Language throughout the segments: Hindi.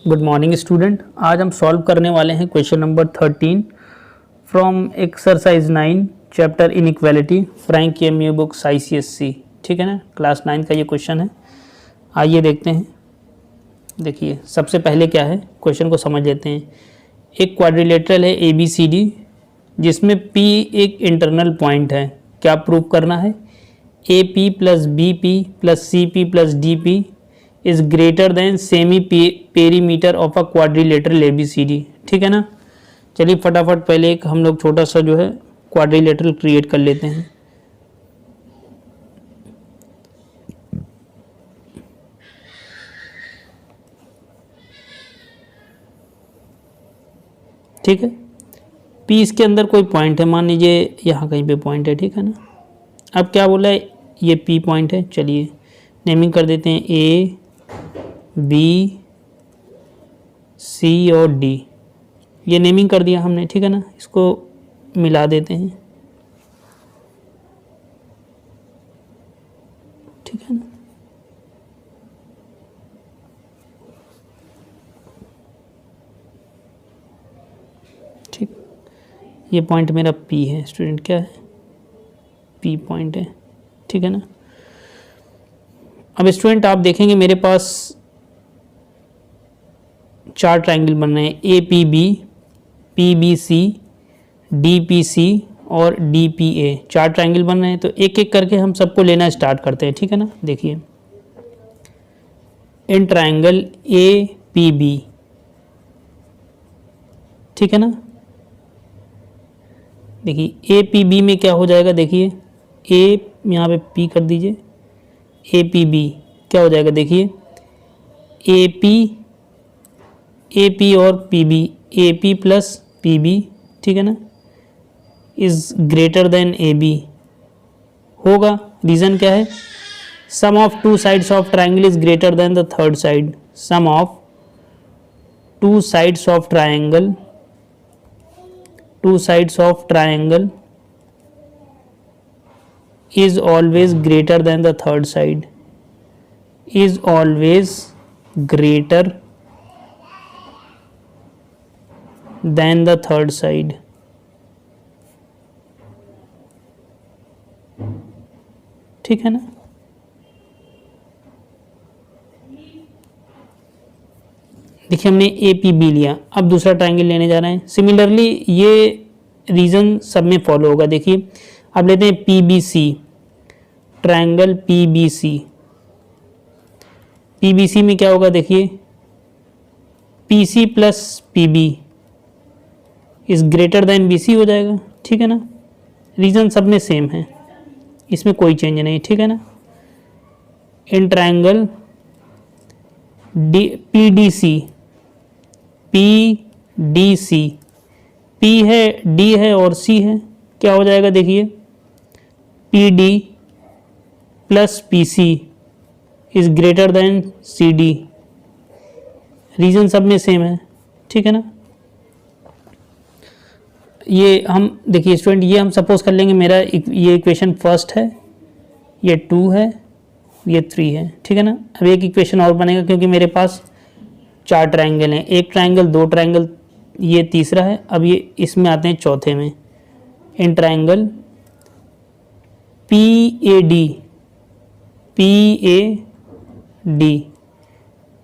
Good morning student. आज हम सॉल्व करने वाले हैं question number 13 from exercise 9 chapter inequality Frank MU books ICSC। ठीक है ना, क्लास 9 का ये क्वेश्चन है। आइए देखते हैं। देखिए सबसे पहले क्या है, क्वेश्चन को समझ लेते हैं। एक क्वाड्रिलेटरल है ABCD जिसमें P एक इंटरनल पॉइंट है। क्या प्रूव करना है? AP plus BP plus CP plus DP is greater than semi perimeter of a quadrilateral ABCD। ठीक है ना। चलिए फटाफट पहले एक हम लोग छोटा सा जो है क्वाड्रिलेटरल क्रिएट कर लेते हैं। ठीक है, P इसके अंदर कोई पॉइंट है, मान लीजिए यहाँ कहीं पे पॉइंट है। ठीक है ना। अब क्या बोला है, ये P पॉइंट है। चलिए नेमिंग कर देते हैं A B C और D, ये नेमिंग कर दिया हमने। ठीक है ना, इसको मिला देते हैं। ठीक है ना। ठीक, ये पॉइंट मेरा P है स्टूडेंट। क्या है? P पॉइंट है। ठीक है ना। अब स्टूडेंट आप देखेंगे मेरे पास चार ट्रायंगल बन रहे हैं, APB, PBC, DPC और DPA। चार ट्रायंगल बन रहे हैं, तो एक एक करके हम सबको लेना स्टार्ट करते हैं। ठीक है ना। देखिए इन ट्रायंगल APB, ठीक है ना। देखिए APB में क्या हो जाएगा, देखिए A यहाँ पे P कर दीजिए, APB क्या हो जाएगा, देखिए AP और PB, AP प्लस PB, ठीक है ना, इज ग्रेटर देन AB होगा। रीज़न क्या है? Sum of two sides of triangle is greater than the third side. Sum of two sides of triangle, two sides of triangle is always greater than the third side, is always greater than the third side। ठीक है ना। देखिए हमने APB लिया, अब दूसरा ट्रायंगल लेने जा रहे हैं। सिमिलरली ये रीजन सब में फॉलो होगा। देखिए अब लेते हैं PBC, ट्रायंगल PBC। PBC में क्या होगा, देखिए PC plus PB is greater then BC हो जाएगा। ठीक है ना। रीजन सब में सेम है, इसमें कोई चेंज नहीं। ठीक है ना। In triangle PDC, PDC, P है, D है और C है, क्या हो जाएगा, देखिए PD plus PC is greater than CD। Reason सब में सेम है। ठीक है ना। ये हम देखिए स्टूडेंट, ये हम सपोज कर लेंगे मेरा ये इक्वेशन फर्स्ट है, ये 2 है, ये 3 है। ठीक है ना। अब एक इक्वेशन और बनेगा क्योंकि मेरे पास चार ट्रायंगल हैं, एक ट्रायंगल, दो ट्रायंगल, ये तीसरा है। अब ये इसमें आते हैं चौथे में। इन ट्रायंगल PAD,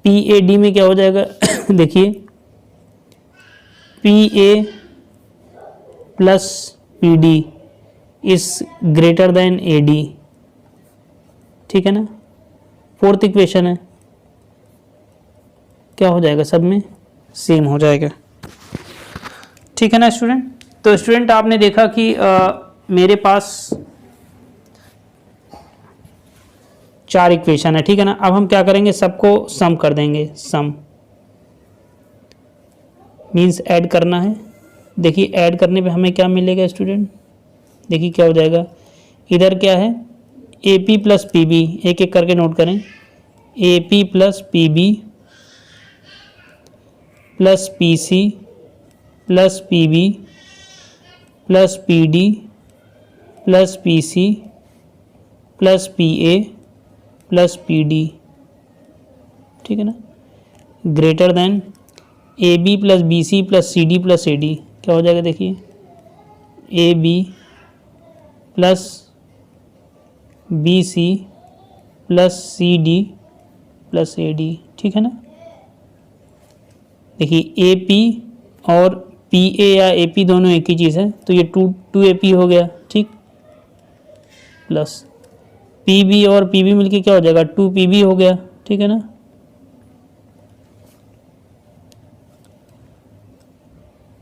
PAD में क्या हो जाएगा देखिए PA plus PD is greater then AD। ठीक है ना। फोर्थ इक्वेशन है, क्या हो जाएगा, सब में सेम हो जाएगा। ठीक है ना स्टूडेंट। तो स्टूडेंट आपने देखा कि मेरे पास चार इक्वेशन है। ठीक है ना। अब हम क्या करेंगे, सबको सम कर देंगे। सम मीन्स ऐड करना है। देखिए ऐड करने पे हमें क्या मिलेगा स्टूडेंट, देखिए क्या हो जाएगा। इधर क्या है, AP प्लस PB, एक एक करके नोट करें। AP plus PB plus PC plus PB plus PD plus PC plus PA plus PD। ठीक है ना। Greater than A B plus B C plus C D plus A D, क्या हो जाएगा देखिए, A B plus B C plus C D plus A D, ठीक है ना। देखिए ए पी और पी ए या ए पी दोनों एक ही चीज़ है, तो ये टू ए पी हो गया, ठीक, प्लस पी बी और पी बी मिलके क्या हो जाएगा, टू पी बी हो गया, ठीक है ना।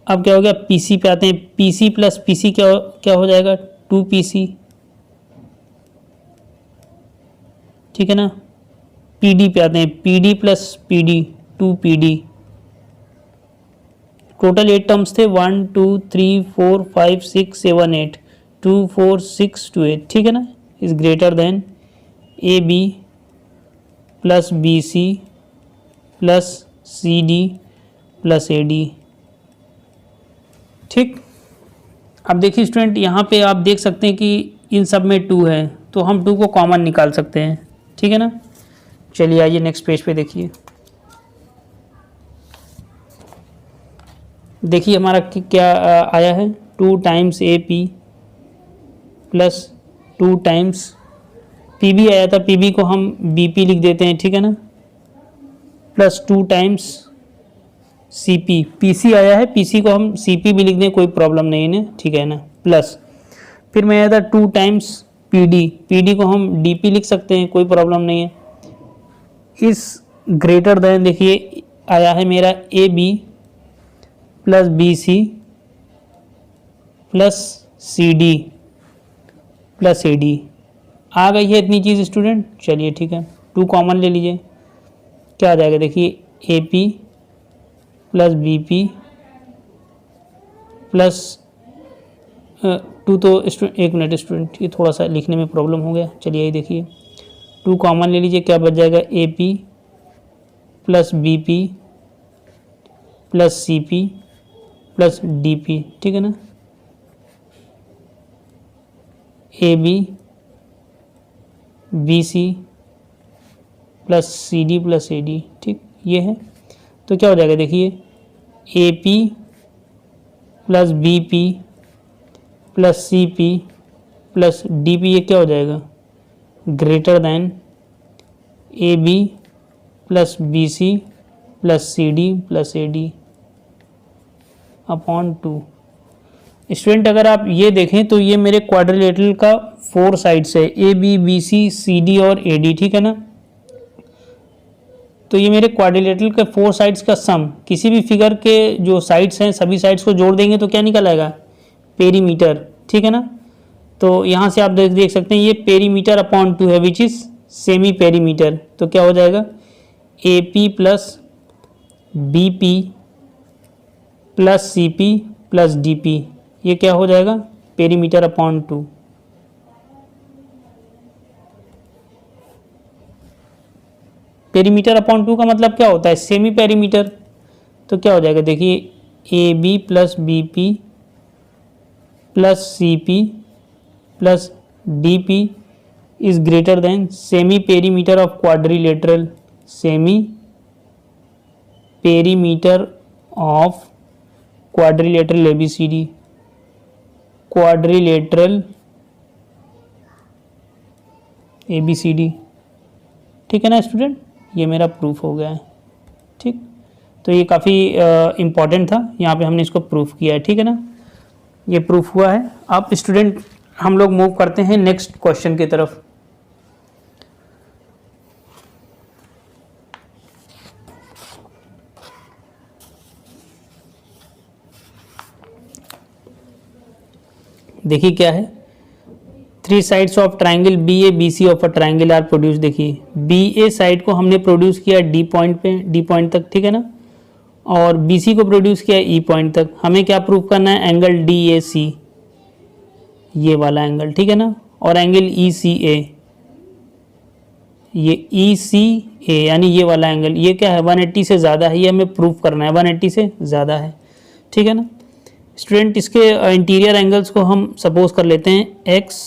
अब क्या हो गया, पी सी पे आते हैं, P C plus P C क्या हो जाएगा, टू पी सी, ठीक है ना। पी डी पे आते हैं, P D plus P D, two P D. Total 8 terms थे, 1 2 3 4 5 6 7 8, 2 4 6 2 8, ठीक है ना। Is greater than A B plus B C plus C D plus A D, ठीक। अब देखिए स्टूडेंट, यहाँ पे आप देख सकते हैं कि इन सब में 2 है, तो हम 2 को कॉमन निकाल सकते हैं, ठीक है ना। चलिए आइए नेक्स्ट पेज पे देखिए। देखिए हमारा क्या आया है, 2 times A P plus 2 times P B आया था, पी बी को हम बी पी लिख देते हैं, ठीक है ना, plus 2 times C P, P C आया है, पी सी को हम सी पी भी लिख दें, कोई प्रॉब्लम नहीं है ना, ठीक है ना, प्लस फिर मैं आया था 2 times P D, P D को हम डी पी लिख सकते हैं, कोई प्रॉब्लम नहीं है। इस ग्रेटर देन देखिए आया है मेरा A B plus B C plus C D plus A D, आ गई है इतनी चीज़ स्टूडेंट। चलिए ठीक है, 2 कॉमन ले लीजिए, क्या आ जाएगा देखिए, A P plus B P plus 2, तो एक मिनट स्टूडेंट, ये थोड़ा सा लिखने में प्रॉब्लम हो गया। चलिए ये देखिए, 2 कॉमन ले लीजिए, क्या बच जाएगा, A P plus B P plus C P plus D P, ठीक है ना। A B B C plus C D plus A D, ठीक, ये है। तो क्या हो जाएगा देखिए, A P plus B P plus C P plus D P, ये क्या हो जाएगा, greater than A B plus B C plus C D plus A D upon 2। Student अगर आप ये देखें तो ये मेरे क्वाड्रिलेटरल का 4 साइड्स है, A B B C C D और ए डी, ठीक है ना। तो ये मेरे क्वाड्रिलेटरल के 4 साइड्स का सम, किसी भी फिगर के जो साइड्स हैं सभी साइड्स को जोड़ देंगे तो क्या निकल आएगा, पेरीमीटर, ठीक है ना। तो यहाँ से आप देख सकते हैं ये पेरीमीटर अपॉन 2 है, विच इज़ सेमी पेरीमीटर। तो क्या हो जाएगा, A P plus B P plus C P plus D P, ये क्या हो जाएगा, पेरीमीटर अपॉन 2। पेरीमीटर अपॉन 2 का मतलब क्या होता है, सेमी पेरीमीटर। तो क्या हो जाएगा देखिए, A B plus B P plus C P plus D P is greater than semi perimeter of quadrilateral, semi perimeter of quadrilateral A B C D, quadrilateral A B C D, ठीक है ना स्टूडेंट। ये मेरा प्रूफ हो गया है, ठीक। तो ये काफ़ी इम्पॉर्टेंट था, यहाँ पे हमने इसको प्रूफ किया है, ठीक है ना, ये प्रूफ हुआ है। अब स्टूडेंट हम लोग मूव करते हैं नेक्स्ट क्वेश्चन की तरफ। देखिए क्या है, 3 sides of triangle B A B C of a triangle are produce. देखिए बी ए साइड को हमने प्रोड्यूस किया डी पॉइंट पे, डी पॉइंट तक, ठीक है ना, और बी सी को प्रोड्यूस किया ई पॉइंट तक। हमें क्या प्रूव करना है, एंगल डी ए सी, ये वाला एंगल, ठीक है ना, और एंगल ई सी ए, ये ई सी ए यानी ये वाला एंगल, ये क्या है 180 से ज़्यादा है, ये हमें प्रूफ करना है 180 से ज़्यादा है, ठीक है ना। स्टूडेंट इसके इंटीरियर एंगल्स को हम सपोज कर लेते हैं एक्स,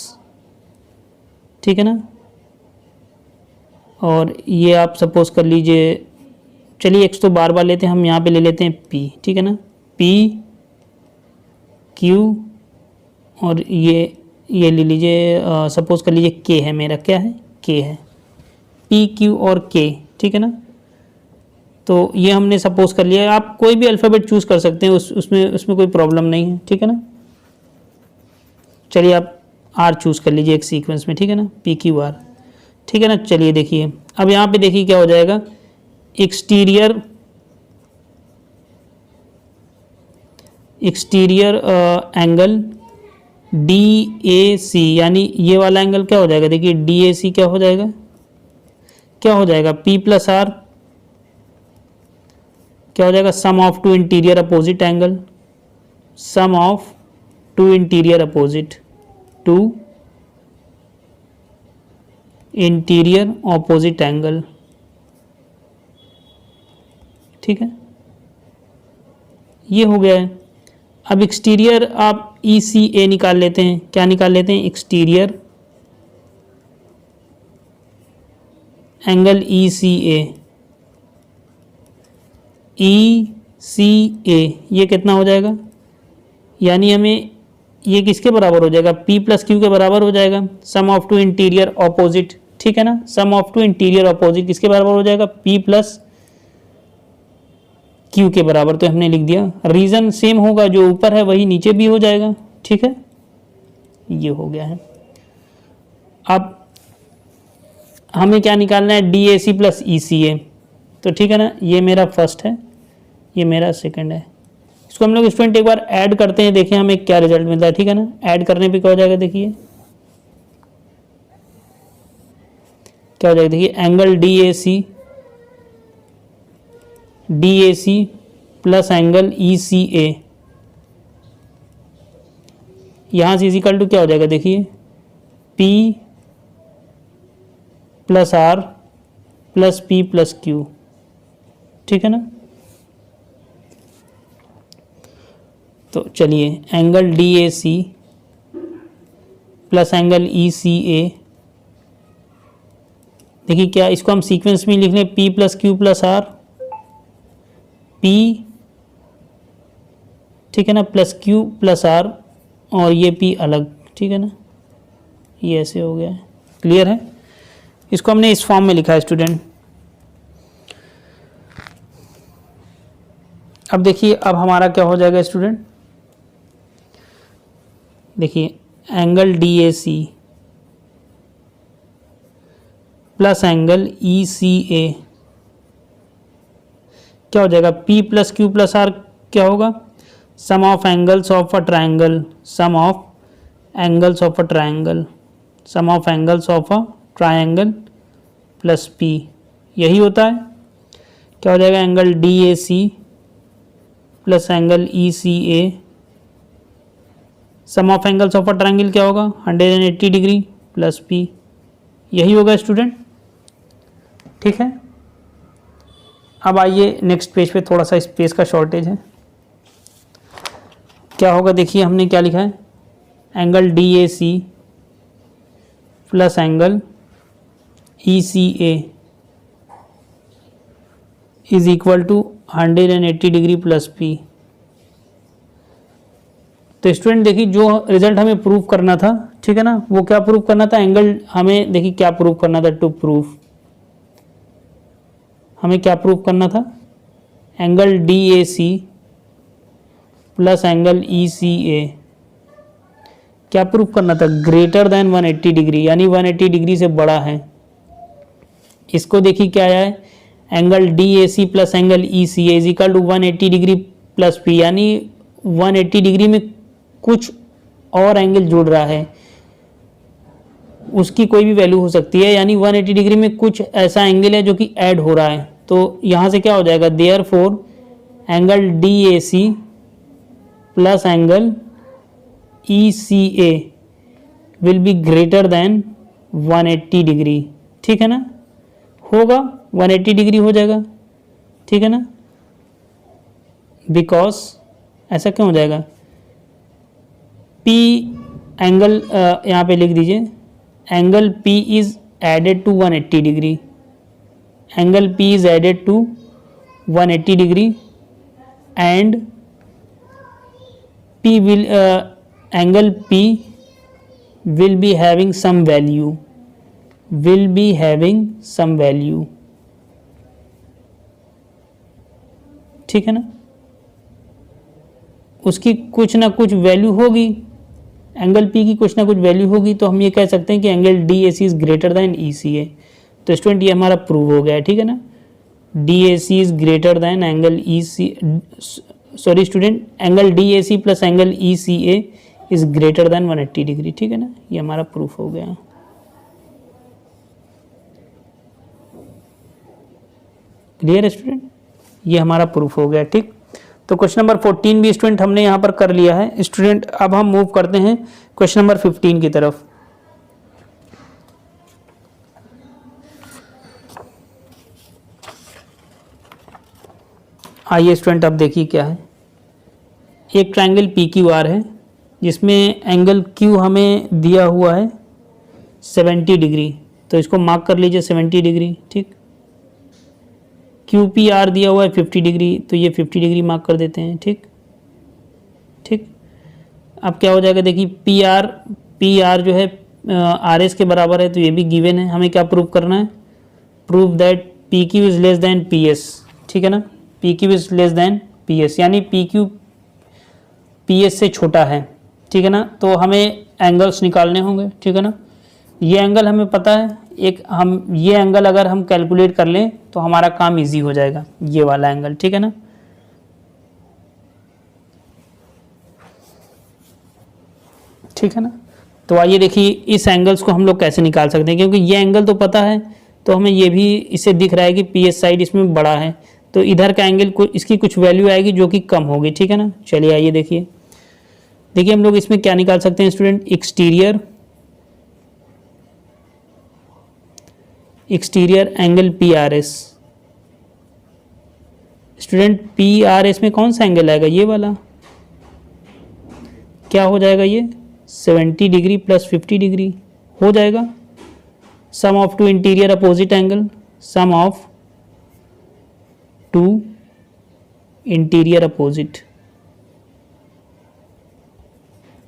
ठीक है ना, और ये आप सपोज कर लीजिए चलिए एक्स तो बार बार लेते हैं, हम यहाँ पे ले लेते हैं पी, ठीक है ना, पी क्यू और ये ले लीजिए, सपोज कर लीजिए के है मेरा, क्या है, के है, पी क्यू और के, ठीक है ना। तो ये हमने सपोज कर लिया, आप कोई भी अल्फ़ाबेट चूज़ कर सकते हैं, उसमें कोई प्रॉब्लम नहीं है, ठीक है ना। चलिए आप आर चूज़ कर लीजिए एक सीक्वेंस में, ठीक है ना, पी क्यू आर, ठीक है ना। चलिए देखिए अब यहाँ पे देखिए क्या हो जाएगा, एक्सटीरियर एंगल डी ए सी, यानी ये वाला एंगल क्या हो जाएगा, देखिए डी ए सी क्या हो जाएगा, क्या हो जाएगा, पी प्लस आर क्या हो जाएगा, sum of two interior opposite angle, sum of two interior opposite, two interior opposite angle, ठीक है, ये हो गया है। अब एक्सटीरियर आप ई सी ए निकाल लेते हैं, क्या निकाल लेते हैं, एक्सटीरियर एंगल ई सी ए, ये कितना हो जाएगा, यानी हमें ये किसके बराबर हो जाएगा, P प्लस क्यू के बराबर हो जाएगा, sum of two interior opposite, ठीक है ना, सम ऑफ टू इंटीरियर ऑपोजिट किसके बराबर हो जाएगा, P प्लस क्यू के बराबर, तो हमने लिख दिया, रीजन सेम होगा, जो ऊपर है वही नीचे भी हो जाएगा, ठीक है, ये हो गया है। अब हमें क्या निकालना है, D A C plus E C ए, तो ठीक है ना, ये मेरा फर्स्ट है, ये मेरा सेकंड है, इसको हम लोग स्टूडेंट एक बार ऐड करते हैं, देखिए हमें क्या रिजल्ट मिलता है, ठीक है ना। ऐड करने पे क्या हो जाएगा, देखिए क्या हो जाएगा, देखिए angle D A C plus angle E C A, यहाँ से इजिकल टू क्या हो जाएगा, देखिए P plus R plus P plus Q, ठीक है ना। तो चलिए angle D A C plus angle E C A, देखिए क्या, इसको हम सीक्वेंस में लिख लें, P plus Q plus R, P, ठीक है ना, प्लस क्यू प्लस आर, और ये P अलग, ठीक है ना, ये ऐसे हो गया है, क्लियर है। इसको हमने इस फॉर्म में लिखा है स्टूडेंट। अब देखिए अब हमारा क्या हो जाएगा स्टूडेंट, देखिए angle D A C plus angle E C A क्या हो जाएगा, P plus Q plus R क्या होगा, sum of angles of a triangle, sum of angles of a triangle, sum of angles of a triangle plus P, यही होता है। क्या हो जाएगा, angle D A C plus angle E C A, sum of angles of a triangle क्या होगा, 180 डिग्री प्लस P, यही होगा स्टूडेंट, ठीक है। अब आइए नेक्स्ट पेज पे, थोड़ा सा स्पेस का शॉर्टेज है, क्या होगा, देखिए हमने क्या लिखा है, angle D A C plus angle E C A is equal to 180 degree plus P। तो स्टूडेंट देखिए जो रिजल्ट हमें प्रूव करना था, ठीक है ना, वो क्या प्रूव करना था, एंगल हमें देखिए क्या प्रूव करना था, टू प्रूफ, हमें क्या प्रूव करना था, angle D A C plus angle E C A क्या प्रूव करना था, ग्रेटर देन 180 डिग्री, यानी 180 डिग्री से बड़ा है। इसको देखिए क्या आया है, angle D A C plus angle E C A is equal to 180 degree plus P, यानी 180 डिग्री में कुछ और एंगल जुड़ रहा है, उसकी कोई भी वैल्यू हो सकती है, यानी 180 डिग्री में कुछ ऐसा एंगल है जो कि ऐड हो रहा है। तो यहाँ से क्या हो जाएगा, therefore angle D A C plus angle E C A will be greater than 180 degree, ठीक है ना, होगा 180 डिग्री हो जाएगा, ठीक है ना, बिकॉज ऐसा क्यों हो जाएगा, P एंगल यहाँ पे लिख दीजिए, angle P is added to 180 degree, angle P is added to 180 degree and P will angle P will be having some value, will be having some value, ठीक है ना, उसकी कुछ ना कुछ वैल्यू होगी, एंगल P की कुछ ना कुछ वैल्यू होगी, तो हम ये कह सकते हैं कि angle DAC is greater then ECA। तो स्टूडेंट ये हमारा प्रूव हो गया है, ठीक है ना, DAC is greater than angle sorry student, angle DAC plus angle ECA is greater than 180 degree, ठीक है ना, ये हमारा प्रूफ हो गया। क्लियर है स्टूडेंट, ये हमारा प्रूफ हो गया, ठीक। तो क्वेश्चन नंबर 14 भी स्टूडेंट हमने यहाँ पर कर लिया है स्टूडेंट। अब हम मूव करते हैं क्वेश्चन नंबर 15 की तरफ। आइए स्टूडेंट, अब देखिए क्या है। एक ट्रायंगल PQR है जिसमें एंगल Q हमें दिया हुआ है 70 डिग्री, तो इसको मार्क कर लीजिए 70 डिग्री, ठीक। QPR दिया हुआ है 50 डिग्री, तो ये 50 डिग्री मार्क कर देते हैं, ठीक ठीक। अब क्या हो जाएगा, देखिए PR जो है RS के बराबर है, तो ये भी गिवन है। हमें क्या प्रूव करना है, prove that PQ is less than PS, ठीक है ना, PQ is less than PS, यानी PQ PS से छोटा है, ठीक है ना। तो हमें एंगल्स निकालने होंगे, ठीक है ना। ये एंगल हमें पता है, ये एंगल अगर हम कैलकुलेट कर लें तो हमारा काम इजी हो जाएगा, ये वाला एंगल, ठीक है ना। ठीक है ना, तो आइए देखिए इस एंगल्स को हम लोग कैसे निकाल सकते हैं, क्योंकि ये एंगल तो पता है, तो हमें ये भी इससे दिख रहा है कि PS साइड इसमें बड़ा है, तो इधर का एंगल को इसकी कुछ वैल्यू आएगी जो कि कम होगी, ठीक है ना। चलिए आइए देखिए हम लोग इसमें क्या निकाल सकते हैं student, exterior angle PRS। Student PRS में कौन सा एंगल आएगा, ये वाला, क्या हो जाएगा, ये 70 डिग्री प्लस 50 डिग्री हो जाएगा। Sum of two interior opposite angle, sum of two interior opposite,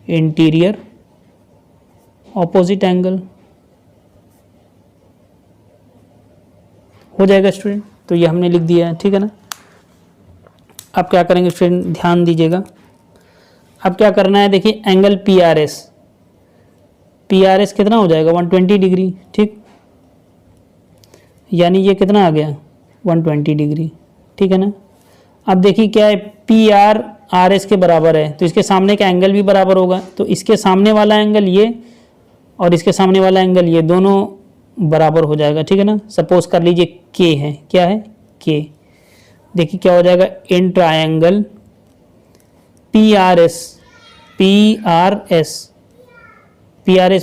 interior opposite angle हो जाएगा स्टूडेंट। तो ये हमने लिख दिया है, ठीक है ना। अब क्या करेंगे स्टूडेंट, ध्यान दीजिएगा। अब क्या करना है, देखिए एंगल PRS कितना हो जाएगा, 120 डिग्री, ठीक, यानी ये कितना आ गया, 120 डिग्री, ठीक है ना। अब देखिए क्या है, PR RS के बराबर है, तो इसके सामने का एंगल भी बराबर होगा, तो इसके सामने वाला एंगल ये और इसके सामने वाला एंगल ये दोनों बराबर हो जाएगा, ठीक है ना। सपोज कर लीजिए K है, क्या है, K। देखिए क्या हो जाएगा, इन ट्रायंगल PRS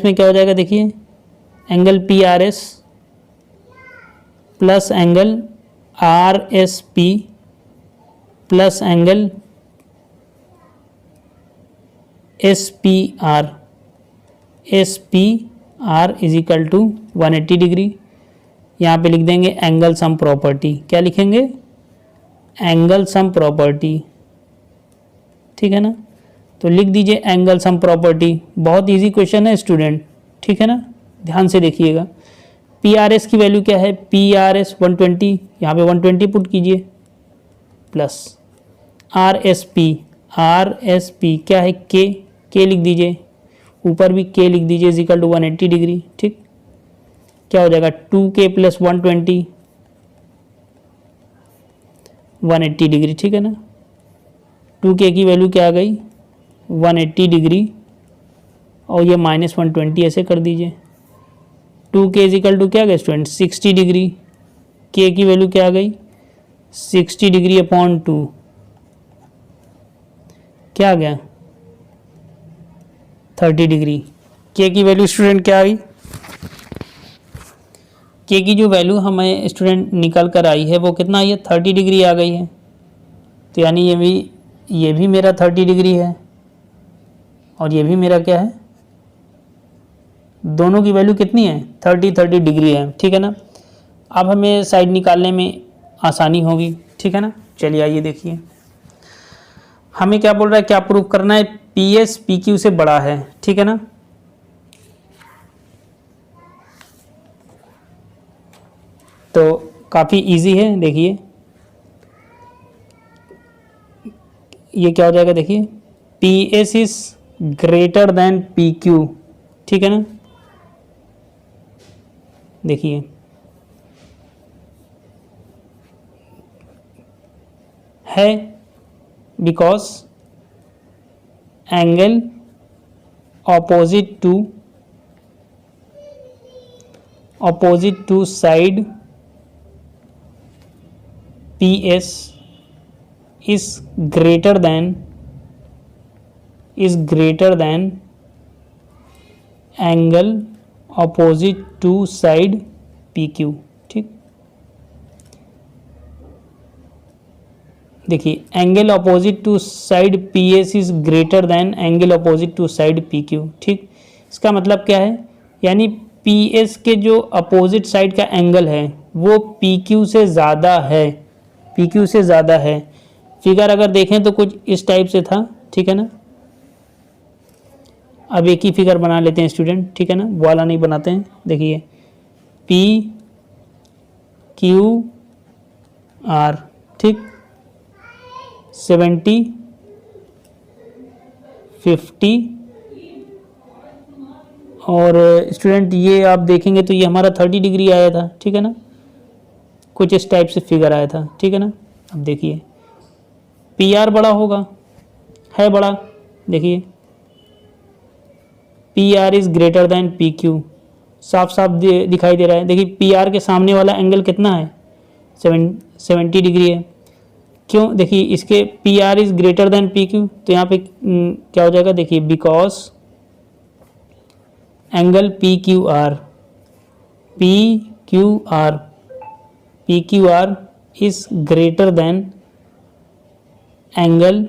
में क्या हो जाएगा, देखिए angle PRS plus angle RSP plus angle SPR is equal to 180 degree. यहाँ पे लिख देंगे एंगल सम प्रॉपर्टी, क्या लिखेंगे, एंगल सम प्रॉपर्टी, ठीक है ना। तो लिख दीजिए एंगल सम प्रॉपर्टी, बहुत इजी क्वेश्चन है स्टूडेंट, ठीक है ना। ध्यान से देखिएगा, PRS की वैल्यू क्या है, PRS 120, यहाँ पे 120 पुट कीजिए, प्लस RSP क्या है, K लिख दीजिए, ऊपर भी K लिख दीजिए, इज इक्वल टू 180 डिग्री, ठीक। क्या हो जाएगा, 2K प्लस 120, 180 डिग्री, ठीक है ना। 2K की वैल्यू क्या आ गई, 180 डिग्री, और ये माइनस 120 ऐसे कर दीजिए। 2K इज इक्वल टू क्या गया स्टूडेंट, 60 डिग्री, K की वैल्यू क्या आ गई, 60 डिग्री अपॉन 2, क्या आ गया, 30 डिग्री। K की वैल्यू स्टूडेंट क्या आई, K की जो वैल्यू हमें स्टूडेंट निकल कर आई है वो कितना आई है, 30 डिग्री आ गई है। तो यानी ये भी मेरा 30 डिग्री है और ये भी मेरा क्या है, दोनों की वैल्यू कितनी है, 30 डिग्री है, ठीक है ना। अब हमें साइड निकालने में आसानी होगी, ठीक है ना। चलिए आइए देखिए, हमें क्या बोल रहा है, क्या प्रूव करना है, पी एस पी क्यू से बड़ा है, ठीक है ना। तो काफ़ी इजी है, देखिए ये क्या हो जाएगा, देखिए P S is greater then P Q, ठीक है ना। देखिए है because angle opposite to side PS is greater than angle opposite to side PQ, ठीक। देखिए angle opposite to side PS is greater than angle opposite to side PQ, ठीक। इसका मतलब क्या है, यानी PS के जो अपोजिट साइड का एंगल है वो PQ से ज़्यादा है, PQ से ज़्यादा है। फिगर अगर देखें तो कुछ इस टाइप से था, ठीक है ना। अब एक ही फिगर बना लेते हैं स्टूडेंट, ठीक है ना, वो वाला नहीं बनाते हैं। देखिए PQR, ठीक, 70 50 और स्टूडेंट ये आप देखेंगे तो ये हमारा 30 डिग्री आया था, ठीक है ना, कुछ इस टाइप से फिगर आया था, ठीक है ना। अब देखिए PR बड़ा होगा, है बड़ा, देखिए PR is greater then PQ, साफ साफ दिखाई दे रहा है। देखिए PR के सामने वाला एंगल कितना है, 70 डिग्री है। क्यों, देखिए इसके PR is greater then PQ, तो यहाँ पे क्या हो जाएगा, देखिए because angle PQR is greater than angle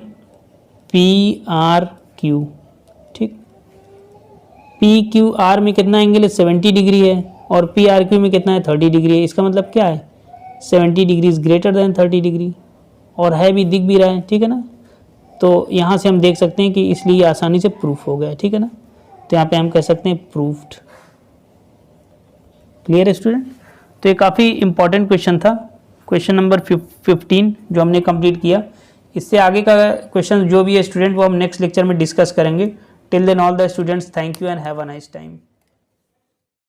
PRQ, ठीक। PQR में कितना एंगल है, 70 डिग्री है, और PRQ में कितना है, 30 डिग्री है। इसका मतलब क्या है, 70 degree is greater then 30 degree, और है भी, दिख भी रहा है, ठीक है ना। तो यहाँ से हम देख सकते हैं कि इसलिए आसानी से प्रूफ हो गया, ठीक है ना। तो यहाँ पे हम कह सकते हैं प्रूफ्ड। क्लियर है स्टूडेंट। तो ये काफ़ी इंपॉर्टेंट क्वेश्चन था, क्वेश्चन नंबर 15 जो हमने कंप्लीट किया। इससे आगे का क्वेश्चन जो भी है स्टूडेंट वो हम नेक्स्ट लेक्चर में डिस्कस करेंगे। Till then all the students, thank you and have a nice time.